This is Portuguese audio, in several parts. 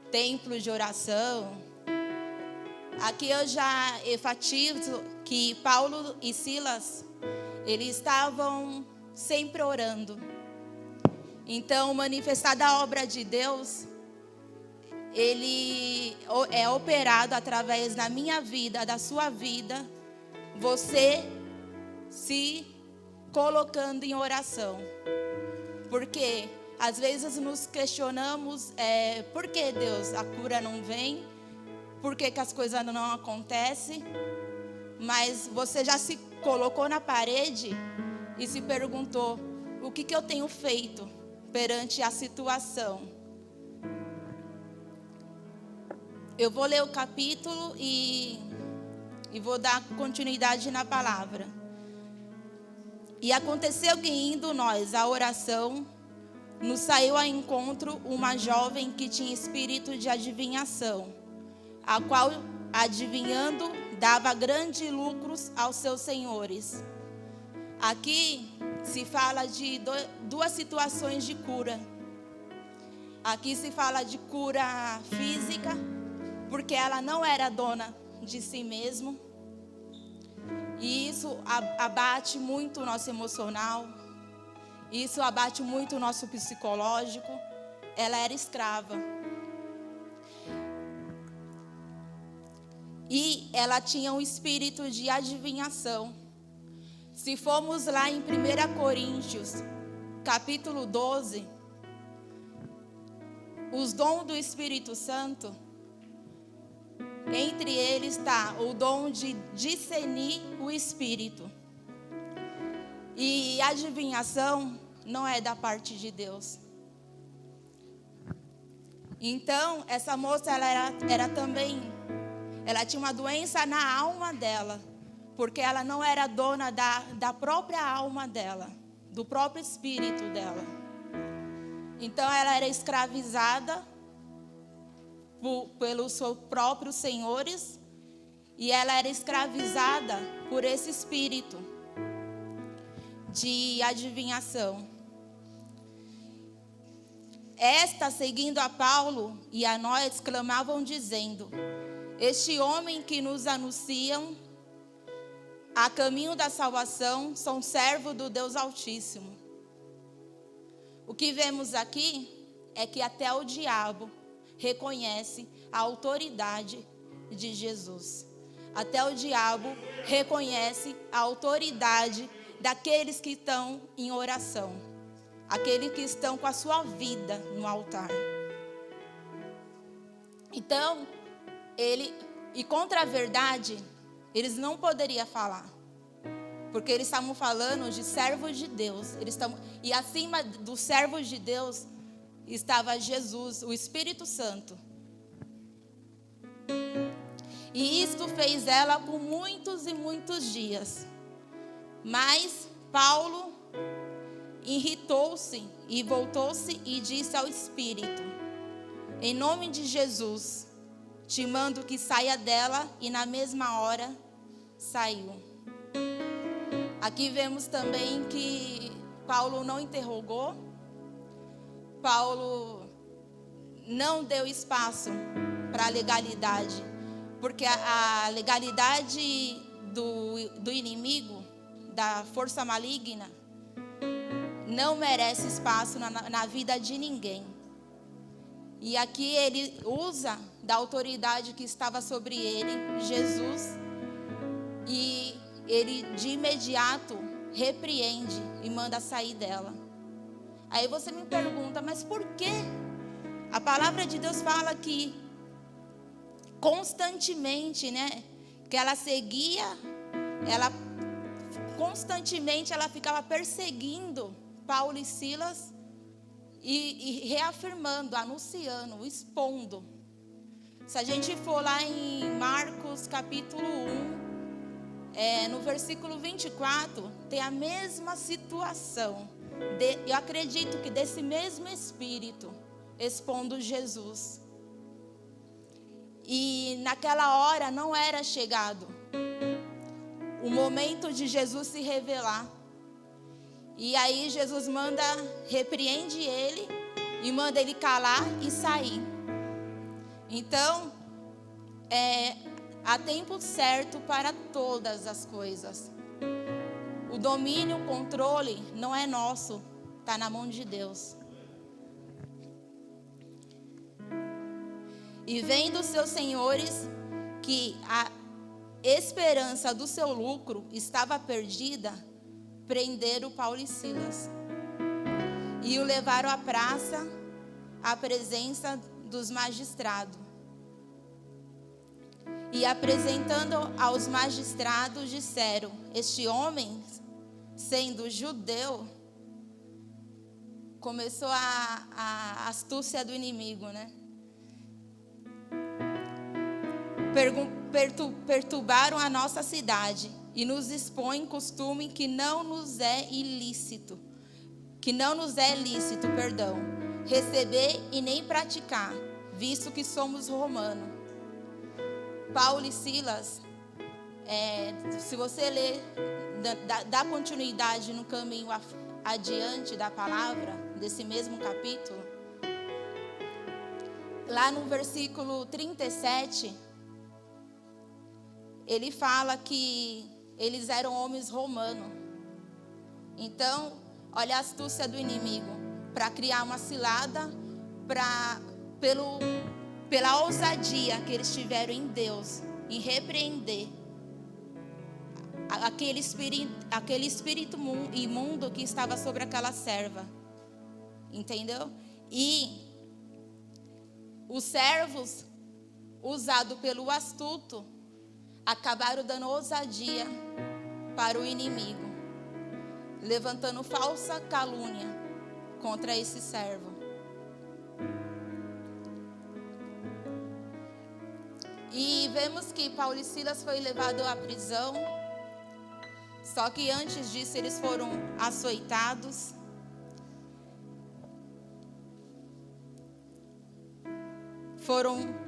Templo de oração. Aqui eu já enfatizo que Paulo e Silas, eles estavam sempre orando. Então, manifestada a obra de Deus, ele é operado através da minha vida, da sua vida, você se colocando em oração. Porque às vezes nos questionamos, por que Deus, a cura não vem? Por que as coisas não acontecem? Mas você já se colocou na parede e se perguntou, o que eu tenho feito perante a situação? Eu vou ler o capítulo e vou dar continuidade na palavra. E aconteceu que indo nós à oração, nos saiu ao encontro uma jovem que tinha espírito de adivinhação, a qual, adivinhando, dava grandes lucros aos seus senhores. Aqui se fala de duas situações de cura. Aqui se fala de cura física, porque ela não era dona de si mesma. E isso abate muito o nosso emocional. Isso abate muito o nosso psicológico. Ela era escrava. E ela tinha um espírito de adivinhação. Se formos lá em 1 Coríntios, capítulo 12, os dons do Espírito Santo, entre eles está o dom de discernir o Espírito. E adivinhação não é da parte de Deus. Então, essa moça, ela era também, ela tinha uma doença na alma dela, porque ela não era dona da própria alma dela, do próprio espírito dela. Então, ela era escravizada pelos seus próprios senhores, e ela era escravizada por esse espírito de adivinhação. Esta, seguindo a Paulo e a nós, clamavam dizendo: este homem que nos anunciam a caminho da salvação são servos do Deus Altíssimo. O que vemos aqui é que até o diabo reconhece a autoridade de Jesus. Até o diabo reconhece a autoridade daqueles que estão em oração, aqueles que estão com a sua vida no altar. Então, e contra a verdade, eles não poderiam falar, porque eles estavam falando de servos de Deus. E acima dos servos de Deus estava Jesus, o Espírito Santo. E isto fez ela por muitos e muitos dias. Mas Paulo irritou-se e voltou-se e disse ao Espírito: em nome de Jesus, te mando que saia dela, e na mesma hora saiu. Aqui vemos também que Paulo não interrogou, Paulo não deu espaço para a legalidade, porque a legalidade do inimigo, da força maligna, não merece espaço na vida de ninguém. E aqui ele usa da autoridade que estava sobre ele, Jesus, e ele de imediato repreende e manda sair dela. Aí você me pergunta, mas por quê? A palavra de Deus fala que constantemente, né, que ela seguia, constantemente ela ficava perseguindo Paulo e Silas e reafirmando, anunciando, expondo. Se a gente for lá em Marcos capítulo 1, no versículo 24, tem a mesma situação. Eu acredito que desse mesmo Espírito expondo Jesus. E naquela hora não era chegado o momento de Jesus se revelar. E aí Jesus repreende ele e manda ele calar e sair. Então, há tempo certo para todas as coisas. O domínio, o controle não é nosso, está na mão de Deus. E vendo seus senhores que a esperança do seu lucro estava perdida, prenderam Paulo e Silas e o levaram à praça, à presença dos magistrados. E apresentando aos magistrados, disseram: este homem, sendo judeu, começou a astúcia do inimigo, né? Perturbaram a nossa cidade e nos expõem costume que não nos é lícito, receber e nem praticar, visto que somos romanos. Paulo e Silas, se você ler, dá continuidade no caminho adiante da palavra, desse mesmo capítulo, lá no versículo 37, ele fala que eles eram homens romanos. Então, olha a astúcia do inimigo, para criar uma cilada, pela ousadia que eles tiveram em Deus, em repreender aquele espírito imundo que estava sobre aquela serva. Entendeu? E os servos, usados pelo astuto, acabaram dando ousadia para o inimigo, levantando falsa calúnia contra esse servo. E vemos que Paulo e Silas foi levado à prisão. Só que antes disso eles foram açoitados. Foram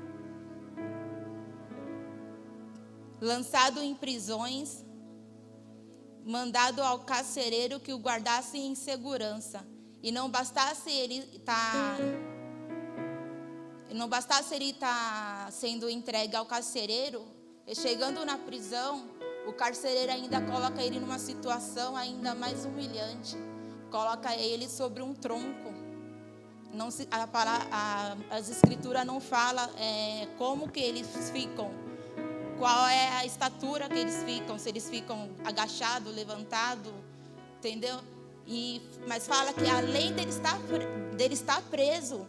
lançados em prisões, mandado ao carcereiro que o guardasse em segurança. E não bastasse ele estar sendo entregue ao carcereiro, e chegando na prisão, o carcereiro ainda coloca ele numa situação ainda mais humilhante. Coloca ele sobre um tronco. As escrituras não falam como que eles ficam, qual é a estatura que eles ficam, se eles ficam agachados, levantados, entendeu? Mas fala que além dele estar preso,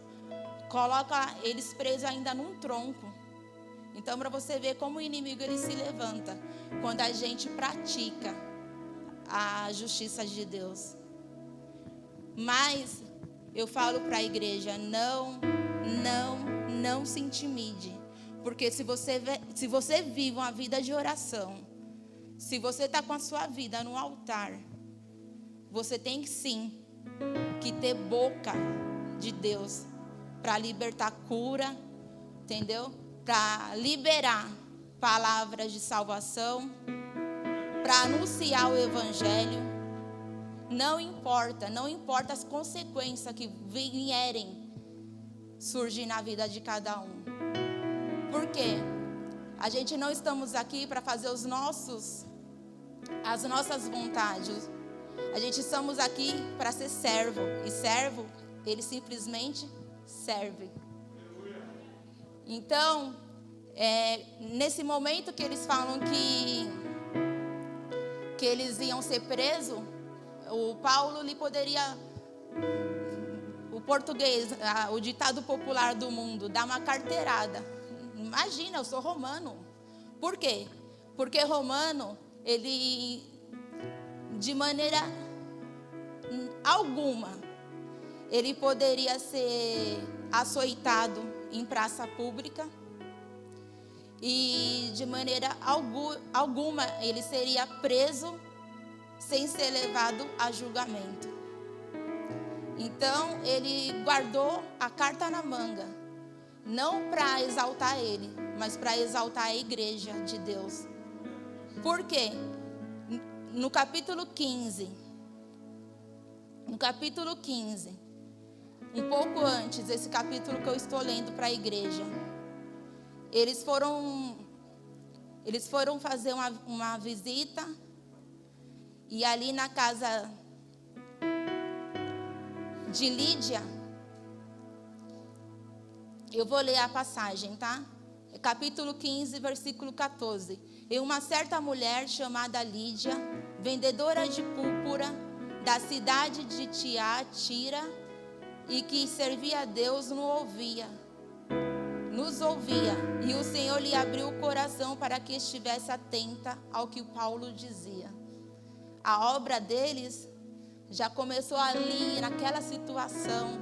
coloca eles presos ainda num tronco. Então, para você ver como o inimigo ele se levanta quando a gente pratica a justiça de Deus. Mas eu falo para a igreja, não se intimide. Porque se você vive uma vida de oração, se você está com a sua vida no altar, você tem que ter boca de Deus para libertar cura, entendeu? Para liberar palavras de salvação, para anunciar o evangelho. Não importa as consequências que vierem surgir na vida de cada um. Por quê? A gente não estamos aqui para fazer as nossas vontades. A gente estamos aqui para ser servo. E servo, ele simplesmente serve. Então, nesse momento que eles falam que eles iam ser presos, o Paulo lhe poderia, o português, o ditado popular do mundo, dar uma carteirada. Imagina, eu sou romano. Por quê? Porque romano, ele, de maneira alguma, ele poderia ser açoitado em praça pública. e de maneira alguma ele seria preso sem ser levado a julgamento. Então ele guardou a carta na manga, não para exaltar ele, mas para exaltar a igreja de Deus. Por quê? No capítulo 15, um pouco antes desse capítulo que eu estou lendo para a igreja, eles foram fazer uma visita, e ali na casa de Lídia, eu vou ler a passagem, tá? Capítulo 15, versículo 14. E uma certa mulher chamada Lídia, vendedora de púrpura, da cidade de Tiatira, e que servia a Deus, nos ouvia, e o Senhor lhe abriu o coração para que estivesse atenta ao que Paulo dizia. A obra deles já começou ali, naquela situação.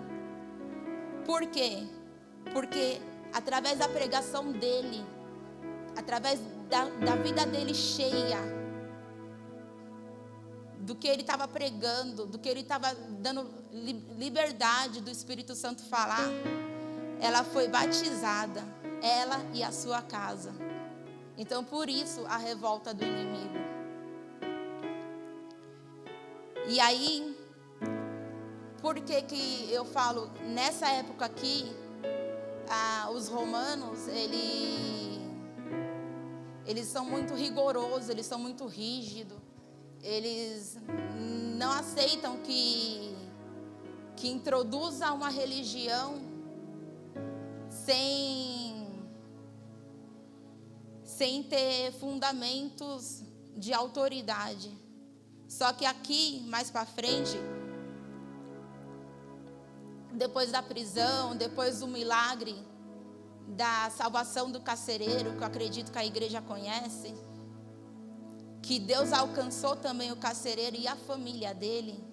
Por quê? Porque através da pregação dele, através da vida dele cheia, do que ele estava pregando, do que ele estava dando liberdade do Espírito Santo falar, ela foi batizada, ela e a sua casa. Então, por isso, a revolta do inimigo. E aí, por que eu falo, nessa época aqui, os romanos, eles são muito rigorosos, eles são muito rígidos, eles não aceitam que introduza uma religião sem ter fundamentos de autoridade. Só que aqui, mais para frente, depois da prisão, depois do milagre da salvação do carcereiro, que eu acredito que a igreja conhece, que Deus alcançou também o carcereiro e a família dele,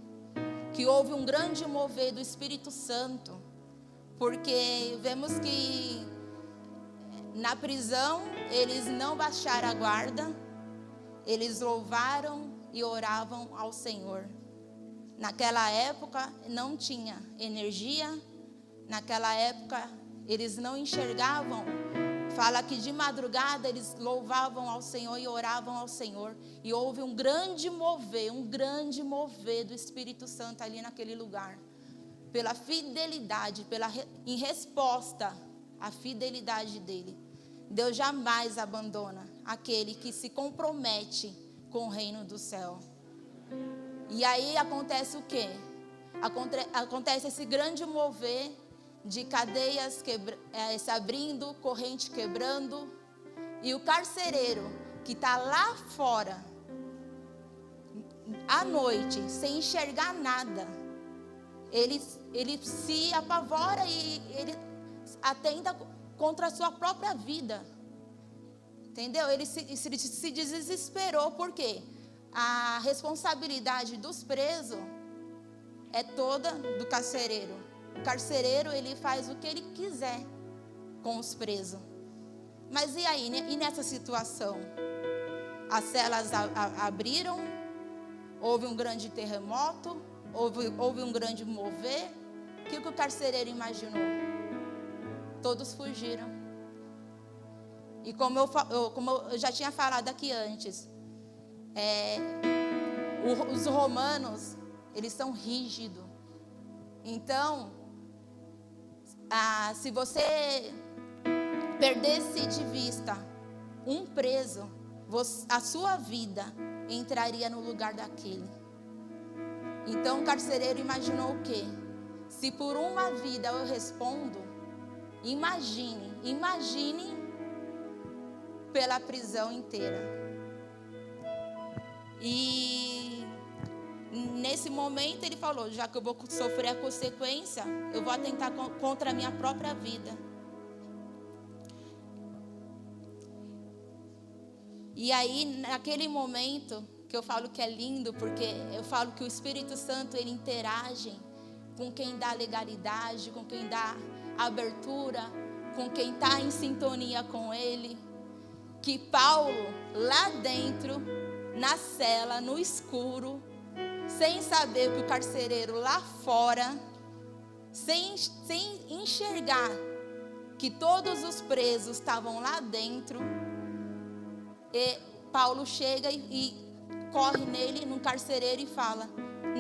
que houve um grande mover do Espírito Santo, porque vemos que na prisão eles não baixaram a guarda, eles louvaram e oravam ao Senhor. Naquela época não tinha energia, naquela época eles não enxergavam. Fala que de madrugada eles louvavam ao Senhor e oravam ao Senhor. E houve um grande mover do Espírito Santo ali naquele lugar. Pela fidelidade, em resposta à fidelidade dele. Deus jamais abandona aquele que se compromete com o reino do céu. E aí acontece o quê? Acontece esse grande mover de cadeias se abrindo, corrente quebrando. E o carcereiro que está lá fora, à noite, sem enxergar nada, ele se apavora e ele atenta contra a sua própria vida. Entendeu? Ele se desesperou. Por quê? A responsabilidade dos presos é toda do carcereiro. O carcereiro, ele faz o que ele quiser com os presos. Mas e aí? E nessa situação? As celas abriram, houve um grande terremoto, houve um grande mover. O que o carcereiro imaginou? Todos fugiram. E como eu já tinha falado aqui antes, os romanos, eles são rígidos. Então, se você perdesse de vista um preso, a sua vida entraria no lugar daquele. Então o carcereiro imaginou o quê? Se por uma vida eu respondo, imagine pela prisão inteira. E nesse momento ele falou, já que eu vou sofrer a consequência, eu vou atentar contra a minha própria vida. E aí, naquele momento, que eu falo que é lindo, porque eu falo que o Espírito Santo, ele interage com quem dá legalidade, com quem dá abertura, com quem está em sintonia com ele. que Paulo, lá dentro, na cela, no escuro, sem saber que o carcereiro lá fora, sem enxergar que todos os presos estavam lá dentro, e Paulo chega e corre nele, no carcereiro, e fala: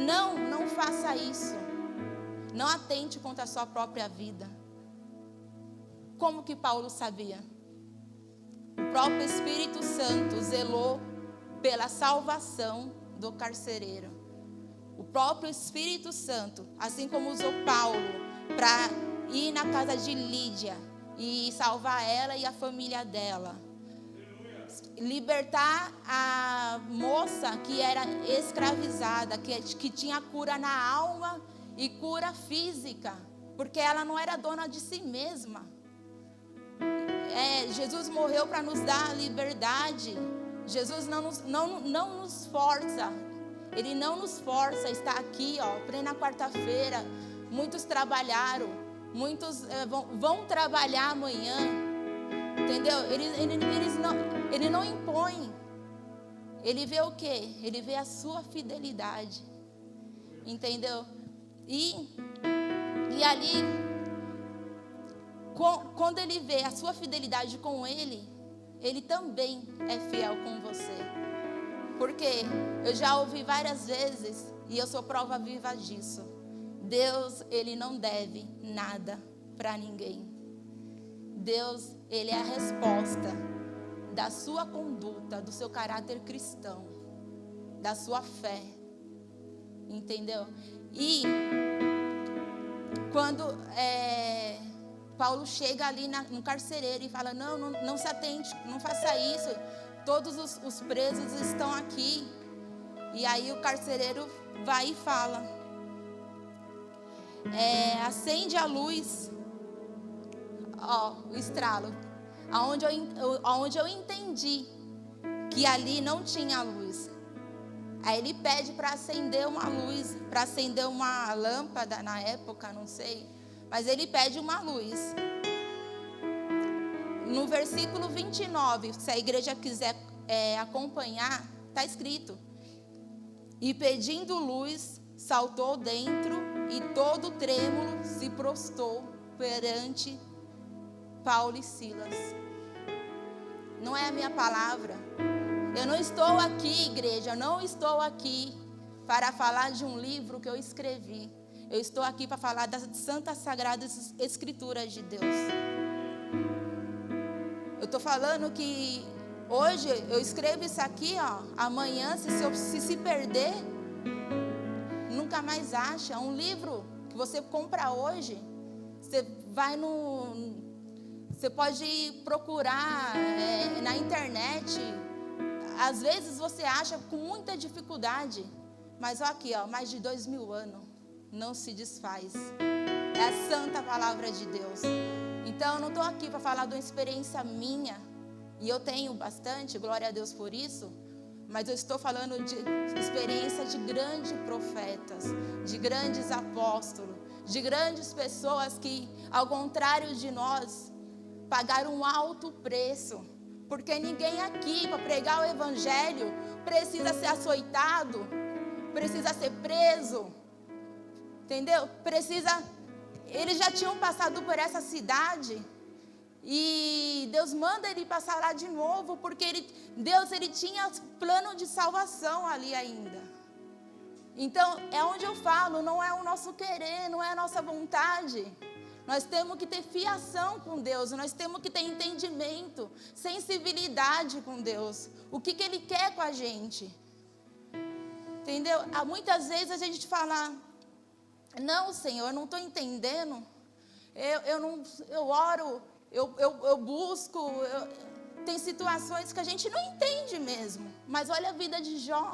não faça isso, não atente contra a sua própria vida. Como que Paulo sabia? O próprio Espírito Santo zelou pela salvação do carcereiro. O próprio Espírito Santo, assim como usou Paulo para ir na casa de Lídia e salvar ela e a família dela, libertar a moça que era escravizada, que tinha cura na alma e cura física, porque ela não era dona de si mesma. Jesus morreu para nos dar liberdade. Jesus não nos força. Ele não nos força a estar aqui, plena quarta-feira. Muitos trabalharam, muitos vão trabalhar amanhã. Entendeu? Ele não impõe. Ele vê o quê? Ele vê a sua fidelidade. Entendeu? E ali, quando ele vê a sua fidelidade com ele, ele também é fiel com você. Porque eu já ouvi várias vezes, e eu sou prova viva disso: Deus, ele não deve nada para ninguém. Deus, ele é a resposta da sua conduta, do seu caráter cristão, da sua fé. Entendeu? E quando Paulo chega ali no carcereiro e fala: não se atente, não faça isso, todos os presos estão aqui. E aí o carcereiro vai e fala: acende a luz, o estralo, aonde eu entendi que ali não tinha luz. Aí ele pede para acender uma luz, para acender uma lâmpada na época, não sei. Mas ele pede uma luz. No versículo 29, se a igreja quiser acompanhar, está escrito: e pedindo luz, saltou dentro, e todo trêmulo se prostrou perante Paulo e Silas. Não é a minha palavra. Eu não estou aqui, igreja, eu não estou aqui para falar de um livro que eu escrevi. Eu estou aqui para falar das santas sagradas escrituras de Deus. Eu estou falando que hoje eu escrevo isso aqui, amanhã, se perder, nunca mais acha. É um livro que você compra hoje, você pode procurar na internet. Às vezes você acha com muita dificuldade, mas aqui, mais de 2000 anos, não se desfaz. É a santa palavra de Deus. Então eu não estou aqui para falar de uma experiência minha, e eu tenho bastante, glória a Deus por isso, mas eu estou falando de experiência de grandes profetas, de grandes apóstolos, de grandes pessoas que, ao contrário de nós, pagaram um alto preço. Porque ninguém aqui, para pregar o evangelho, precisa ser açoitado, precisa ser preso, entendeu? Eles já tinham passado por essa cidade, e Deus manda ele passar lá de novo, porque Deus tinha plano de salvação ali ainda. Então, é onde eu falo, não é o nosso querer, não é a nossa vontade. Nós temos que ter fiação com Deus, nós temos que ter entendimento, sensibilidade com Deus. O que Ele quer com a gente? Entendeu? Muitas vezes a gente fala: não, Senhor, eu não estou entendendo. Eu oro, eu busco. Tem situações que a gente não entende mesmo. Mas olha a vida de Jó.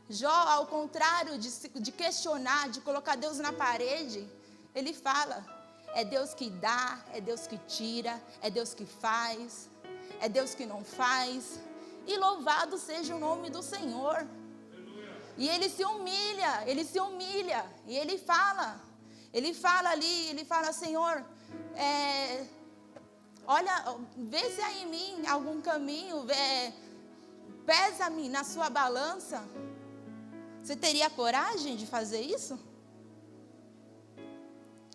Jó, ao contrário de questionar, de colocar Deus na parede, ele fala: é Deus que dá, é Deus que tira, é Deus que faz, é Deus que não faz. E louvado seja o nome do Senhor. E ele se humilha, e ele fala ali, Senhor, Olha, vê se há em mim algum caminho, pesa-me na sua balança. Você teria coragem de fazer isso?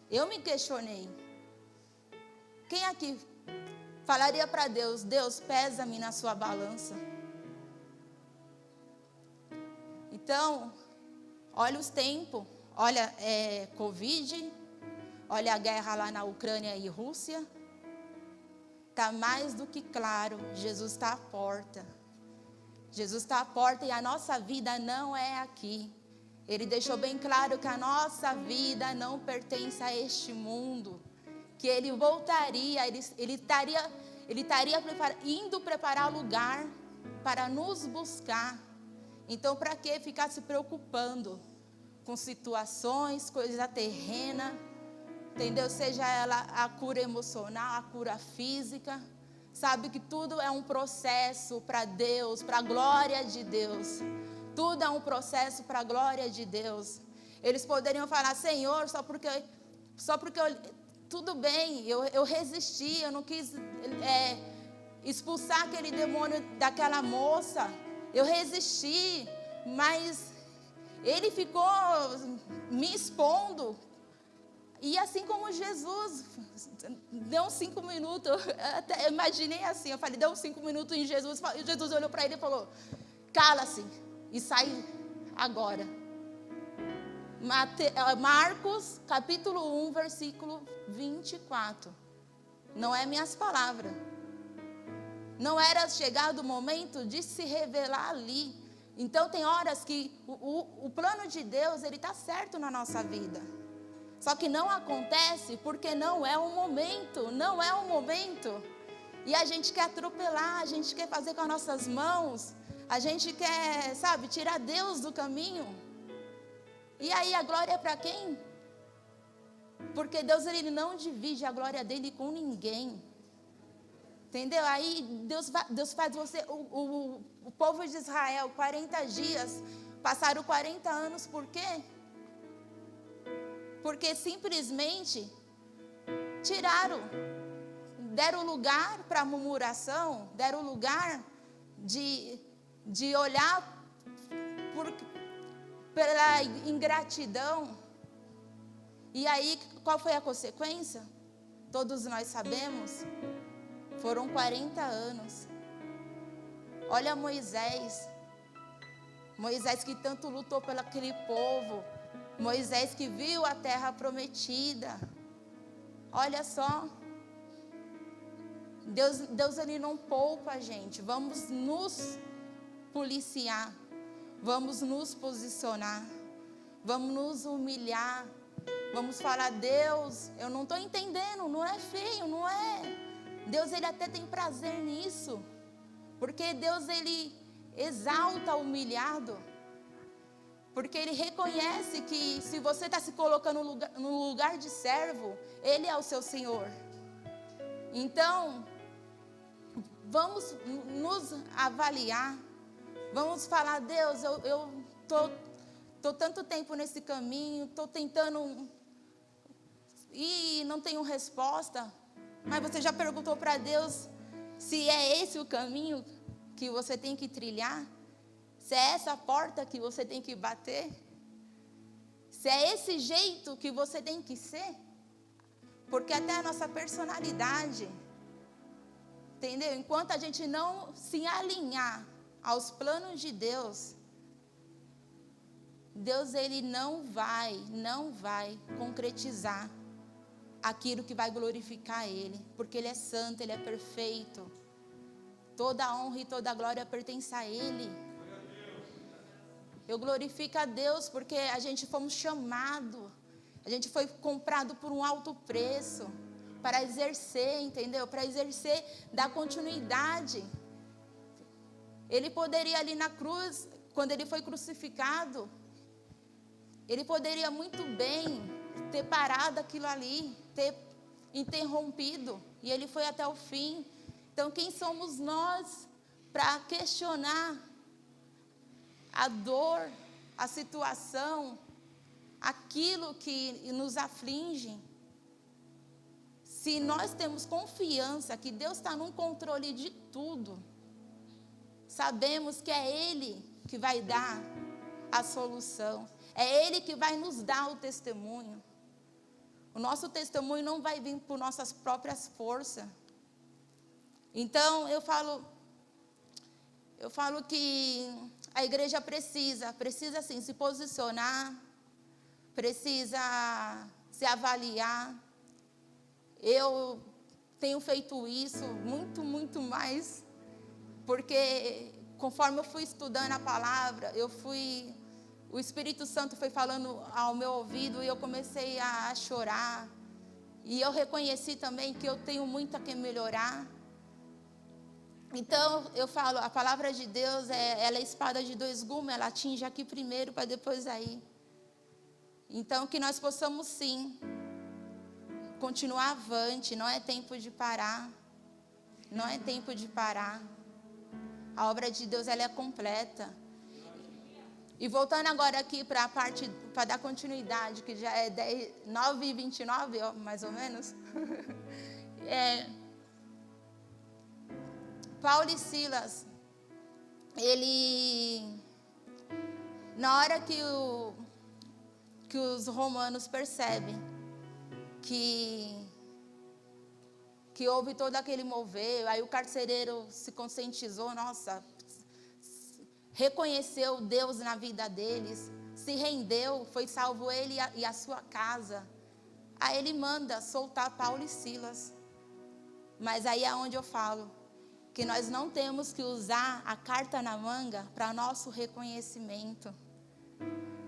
Eu me questionei. Quem aqui falaria para Deus, Deus, pesa-me na sua balança? Então, olha os tempos, olha Covid, olha a guerra lá na Ucrânia e Rússia. Está mais do que claro, Jesus está à porta. Jesus está à porta e a nossa vida não é aqui. Ele deixou bem claro que a nossa vida não pertence a este mundo. Que Ele voltaria, Ele estaria indo preparar lugar para nos buscar. Então, para que ficar se preocupando com situações, coisa terrena, entendeu? Seja ela a cura emocional, a cura física. Sabe que tudo é um processo para Deus, para a glória de Deus. Tudo é um processo para a glória de Deus. Eles poderiam falar, Senhor, só porque tudo bem, eu resisti, eu não quis expulsar aquele demônio daquela moça. Eu resisti, mas ele ficou me expondo. E assim como Jesus, deu 5 minutos, até imaginei assim, eu falei, deu 5 minutos em Jesus, e Jesus olhou para ele e falou, cala-se e sai agora. Marcos, capítulo 1, versículo 24. Não é minhas palavras. Não era chegado o momento de se revelar ali. Então tem horas que o plano de Deus, ele está certo na nossa vida. Só que não acontece porque não é o momento, não é o momento. E a gente quer atropelar, a gente quer fazer com as nossas mãos, a gente quer, sabe, tirar Deus do caminho. E aí a glória é para quem? Porque Deus, ele não divide a glória dele com ninguém. Entendeu? Aí Deus faz você, o povo de Israel, 40 dias, passaram 40 anos, por quê? Porque simplesmente deram lugar para murmuração, deram lugar de olhar pela ingratidão. E aí, qual foi a consequência? Todos nós sabemos, foram 40 anos. Olha Moisés que tanto lutou pelo aquele povo, Moisés que viu a terra prometida. Olha só, Deus ele não poupa a gente. Vamos nos policiar, vamos nos posicionar, vamos nos humilhar, vamos falar, Deus, eu não estou entendendo, não é feio, não é. Deus ele até tem prazer nisso, porque Deus ele exalta o humilhado. Porque Ele reconhece que se você está se colocando no lugar de servo, Ele é o seu Senhor. Então, vamos nos avaliar. Vamos falar, Deus, eu estou tanto tempo nesse caminho, estou tentando e não tenho resposta. Mas você já perguntou para Deus se é esse o caminho que você tem que trilhar? Se é essa porta que você tem que bater? Se é esse jeito que você tem que ser? Porque até a nossa personalidade, entendeu? Enquanto a gente não se alinhar aos planos de Deus, Deus ele não vai concretizar aquilo que vai glorificar Ele. Porque Ele é santo, Ele é perfeito. Toda a honra e toda a glória pertence a Ele. Eu glorifico a Deus porque a gente fomos chamados, a gente foi comprado por um alto preço para exercer, entendeu? Para exercer, dar continuidade. Ele poderia ali na cruz, quando ele foi crucificado, ele poderia muito bem ter parado aquilo ali, ter interrompido, e ele foi até o fim. Então quem somos nós para questionar a dor, a situação, aquilo que nos aflige? se nós temos confiança que Deus está no controle de tudo, sabemos que é Ele que vai dar a solução, é Ele que vai nos dar o testemunho. O nosso testemunho não vai vir por nossas próprias forças. Então eu falo que a igreja precisa sim se posicionar, precisa se avaliar. Eu tenho feito isso muito mais, porque conforme eu fui estudando a palavra, o Espírito Santo foi falando ao meu ouvido e eu comecei a chorar. E eu reconheci também que eu tenho muito a que melhorar. Então eu falo, a palavra de Deus ela é espada de dois gumes, ela atinge aqui primeiro para depois aí. Então que nós possamos sim continuar avante, não é tempo de parar. Não é tempo de parar. A obra de Deus ela é completa. E voltando agora aqui para a parte, para dar continuidade, que já é 9h29, mais ou menos. Paulo e Silas, na hora que os romanos percebem que houve todo aquele mover, aí o carcereiro se conscientizou, nossa, reconheceu Deus na vida deles, se rendeu, foi salvo ele e a sua casa. Aí ele manda soltar Paulo e Silas. Mas aí é onde eu falo que nós não temos que usar a carta na manga para nosso reconhecimento.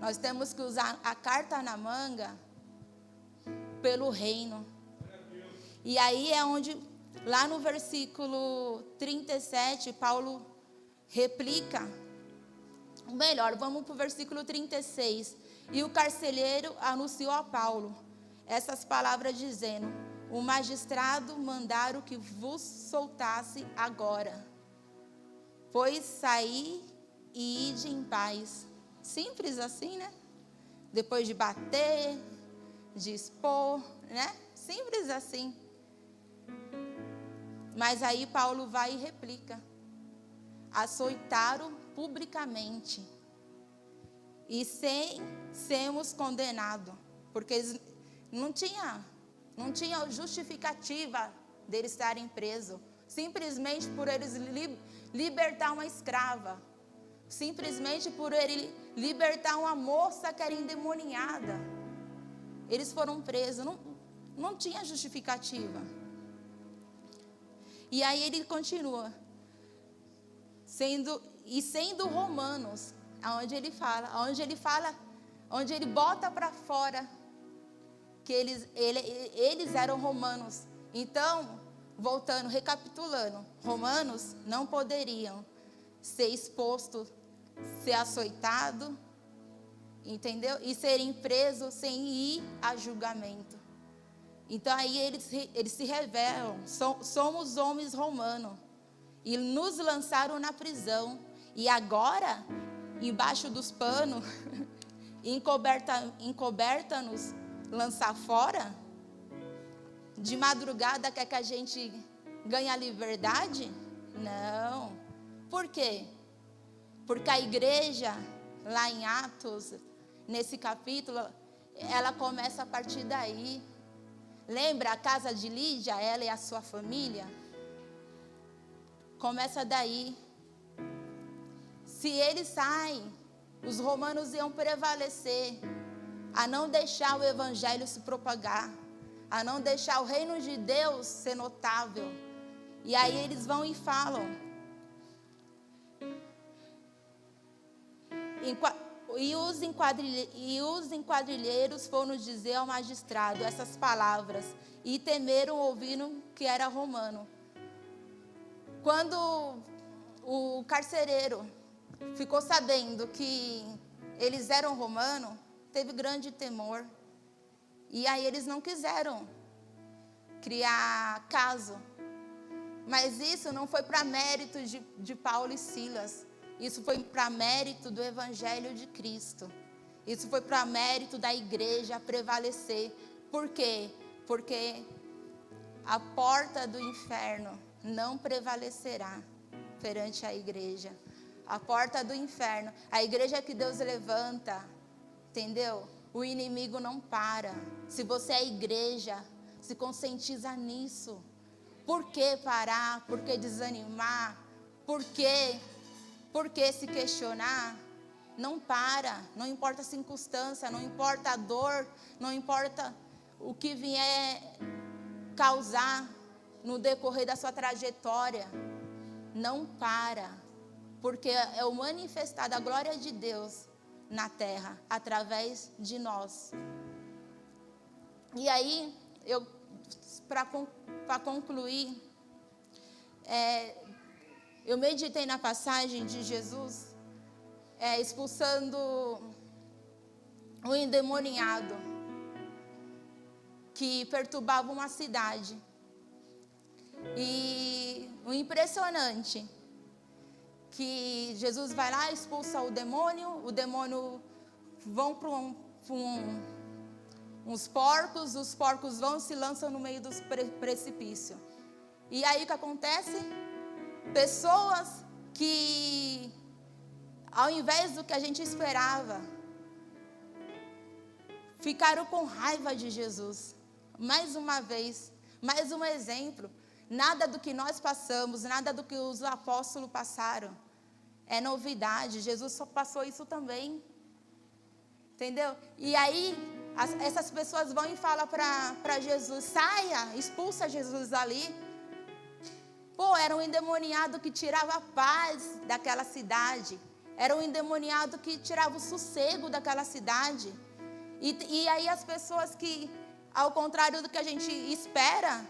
Nós temos que usar a carta na manga pelo reino. E aí é onde, lá no versículo 37, Paulo replica. Melhor, vamos para o versículo 36. E o carcereiro anunciou a Paulo essas palavras dizendo: o magistrado mandaram que vos soltasse agora, pois saí e ide em paz. Simples assim, né? Depois de bater, de expor, né? Simples assim. Mas aí Paulo vai e replica: açoitaram publicamente e sem sermos condenados, porque eles não tinha justificativa deles estarem presos, simplesmente por eles libertar uma escrava, simplesmente por ele libertar uma moça que era endemoniada. Eles foram presos, não tinha justificativa. E aí ele continua, sendo romanos, onde ele bota para fora que eles eram romanos. Então, voltando, recapitulando, romanos não poderiam ser expostos, ser açoitados, entendeu? E serem presos sem ir a julgamento. Então aí eles se revelam, somos homens romanos, e nos lançaram na prisão. E agora, embaixo dos panos, encoberta-nos, lançar fora? De madrugada quer que a gente ganhe a liberdade? Não. Por quê? Porque a igreja, lá em Atos, nesse capítulo, ela começa a partir daí. Lembra a casa de Lídia, ela e a sua família? Começa daí. Se eles saem, os romanos iam prevalecer a não deixar o evangelho se propagar, a não deixar o reino de Deus ser notável. E aí eles vão e falam. E os enquadrilheiros foram dizer ao magistrado essas palavras, e temeram ouvindo que era romano. Quando o carcereiro ficou sabendo que eles eram romanos, teve grande temor. E aí eles não quiseram criar caso. Mas isso não foi para mérito de Paulo e Silas. Isso foi para mérito do Evangelho de Cristo. Isso foi para mérito da igreja prevalecer. Por quê? Porque a porta do inferno não prevalecerá perante a igreja. A porta do inferno, a igreja que Deus levanta, entendeu? O inimigo não para. Se você é igreja, se conscientiza nisso. Por que parar? Por que desanimar? Por que se questionar? Não para. Não importa a circunstância, não importa a dor, não importa o que vier causar no decorrer da sua trajetória. Não para. Porque é o manifestar da glória de Deus na terra, através de nós. E aí, para concluir, eu meditei na passagem de Jesus expulsando um endemoniado que perturbava uma cidade. E o impressionante que Jesus vai lá, expulsa o demônio vão para uns porcos, os porcos vão e se lançam no meio dos precipícios. E aí o que acontece? Pessoas que, ao invés do que a gente esperava, ficaram com raiva de Jesus. Mais uma vez, mais um exemplo. Nada do que nós passamos, nada do que os apóstolos passaram é novidade. Jesus só passou isso também. Entendeu? E aí, essas pessoas vão e falam para Jesus: saia, expulsa Jesus dali. Pô, era um endemoniado que tirava a paz daquela cidade. Era um endemoniado que tirava o sossego daquela cidade. E aí as pessoas que, ao contrário do que a gente espera,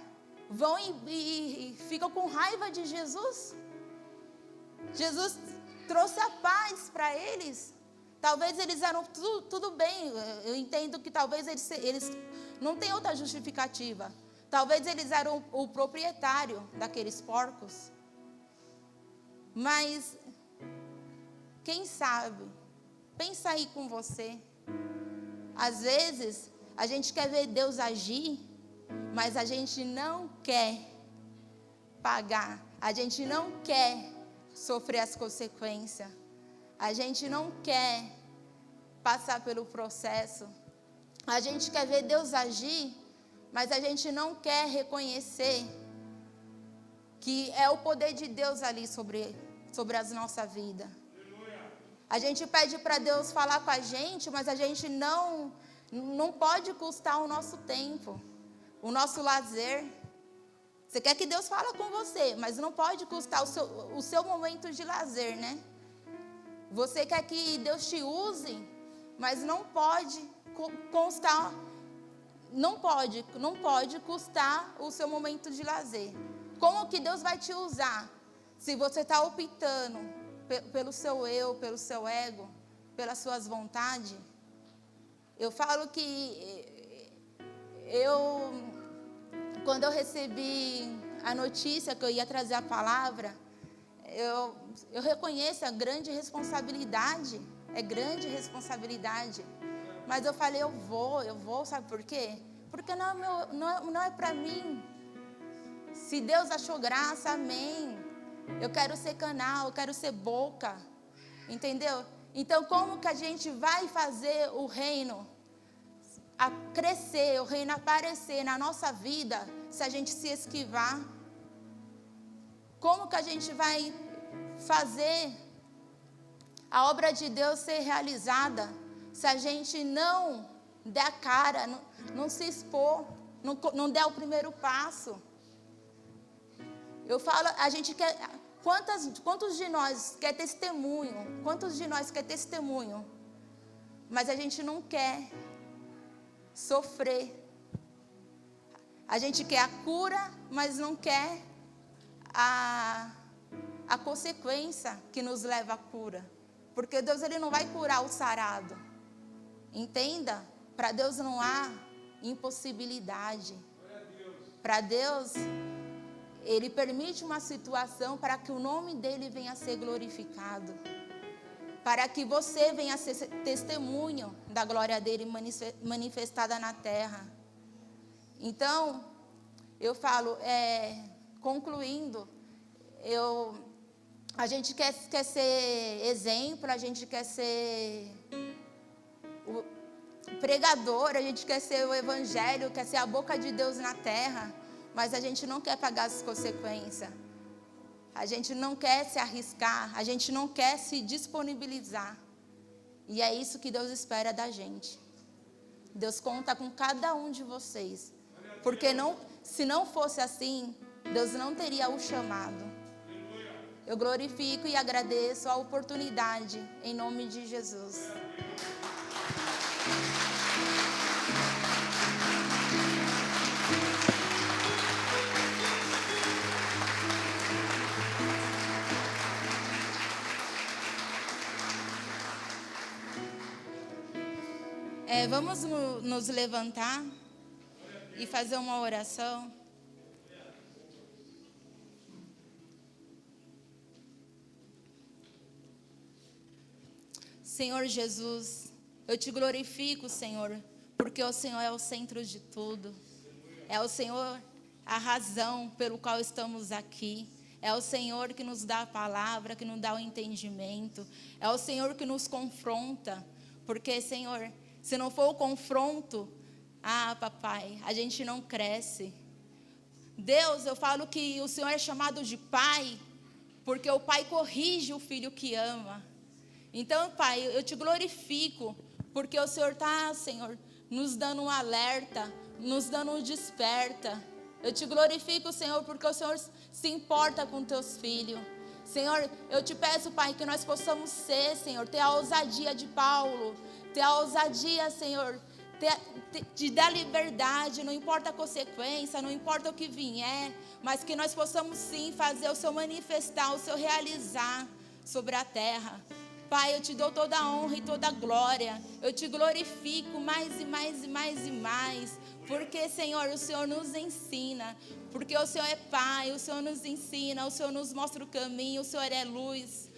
vão e ficam com raiva de Jesus. Jesus trouxe a paz para eles. Talvez eles eram tudo bem. Eu entendo que talvez eles não têm outra justificativa. Talvez eles eram o proprietário daqueles porcos. Mas, quem sabe? Pensa aí com você. Às vezes, a gente quer ver Deus agir, mas a gente não quer pagar. A gente não quer sofrer as consequências. A gente não quer passar pelo processo. A gente quer ver Deus agir, mas a gente não quer reconhecer que é o poder de Deus ali sobre as nossas vidas. A gente pede para Deus falar com a gente, mas a gente não pode custar o nosso tempo, o nosso lazer. Você quer que Deus fale com você, mas não pode custar o seu momento de lazer, né? Você quer que Deus te use, mas não pode constar, não pode custar o seu momento de lazer. Como que Deus vai te usar se você está optando pelo seu eu, pelo seu ego, pelas suas vontades? Eu falo que quando eu recebi a notícia que eu ia trazer a palavra, eu reconheço a grande responsabilidade. É grande responsabilidade. Mas eu falei, eu vou, sabe por quê? Porque não é para mim. Se Deus achou graça, amém. Eu quero ser canal, eu quero ser boca. Entendeu? Então, como que a gente vai fazer o reino a crescer, o reino aparecer na nossa vida, se a gente se esquivar? Como que a gente vai fazer a obra de Deus ser realizada se a gente não der a cara, não se expor, não der o primeiro passo? Eu falo, a gente quer... Quantos de nós quer testemunho? Quantos de nós quer testemunho? Mas a gente não quer sofrer. A gente quer a cura, mas não quer a consequência que nos leva à cura. Porque Deus, Ele não vai curar o sarado. Entenda? Para Deus não há impossibilidade. Para Deus, Ele permite uma situação para que o nome dEle venha a ser glorificado. Para que você venha a ser testemunho da glória dEle manifestada na terra. Então, eu falo, concluindo, a gente quer ser exemplo, a gente quer ser o pregador, a gente quer ser o evangelho, quer ser a boca de Deus na terra, mas a gente não quer pagar as consequências. A gente não quer se arriscar, a gente não quer se disponibilizar. E é isso que Deus espera da gente. Deus conta com cada um de vocês. Porque se não fosse assim, Deus não teria o chamado. Eu glorifico e agradeço a oportunidade, em nome de Jesus. Vamos nos levantar e fazer uma oração. Senhor Jesus, eu te glorifico, Senhor, porque o Senhor é o centro de tudo. É o Senhor a razão pelo qual estamos aqui. É o Senhor que nos dá a palavra, que nos dá o entendimento. É o Senhor que nos confronta. Porque, Senhor, se não for o confronto, papai, a gente não cresce. Deus, eu falo que o Senhor é chamado de pai, porque o pai corrige o filho que ama. Então, Pai, eu te glorifico, porque o Senhor está, Senhor, nos dando um alerta, nos dando um desperta. Eu te glorifico, Senhor, porque o Senhor se importa com teus filhos. Senhor, eu te peço, Pai, que nós possamos ser, Senhor, ter a ousadia de Paulo, ter a ousadia, Senhor, de dar liberdade, não importa a consequência, não importa o que vier, mas que nós possamos sim fazer o Senhor manifestar, o Senhor realizar sobre a terra. Pai, eu te dou toda a honra e toda a glória. Eu te glorifico mais e mais e mais e mais. Porque, Senhor, o Senhor nos ensina. Porque o Senhor é Pai, o Senhor nos ensina, o Senhor nos mostra o caminho, o Senhor é luz.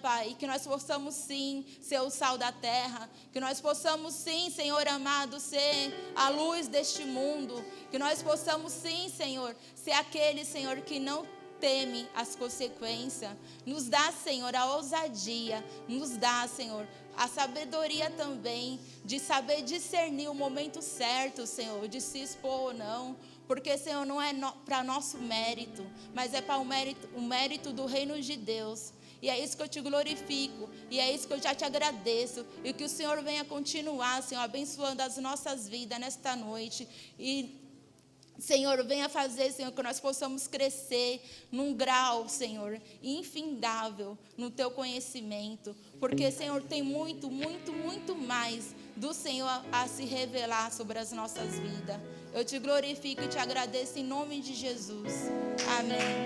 Pai, que nós possamos sim ser o sal da terra. Que nós possamos sim, Senhor amado, ser a luz deste mundo. Que nós possamos sim, Senhor, ser aquele, Senhor, que não teme as consequências. Nos dá, Senhor, a ousadia. Nos dá, Senhor, a sabedoria também de saber discernir o momento certo, Senhor, de se expor ou não. Porque, Senhor, não é para nosso mérito, mas é para o mérito do reino de Deus. E é isso que eu te glorifico. E é isso que eu já te agradeço. E que o Senhor venha continuar, Senhor, abençoando as nossas vidas nesta noite. E Senhor, venha fazer, Senhor, que nós possamos crescer num grau, Senhor, infindável no Teu conhecimento. Porque, Senhor, tem muito, muito, muito mais do Senhor a se revelar sobre as nossas vidas. Eu te glorifico e te agradeço em nome de Jesus. Amém.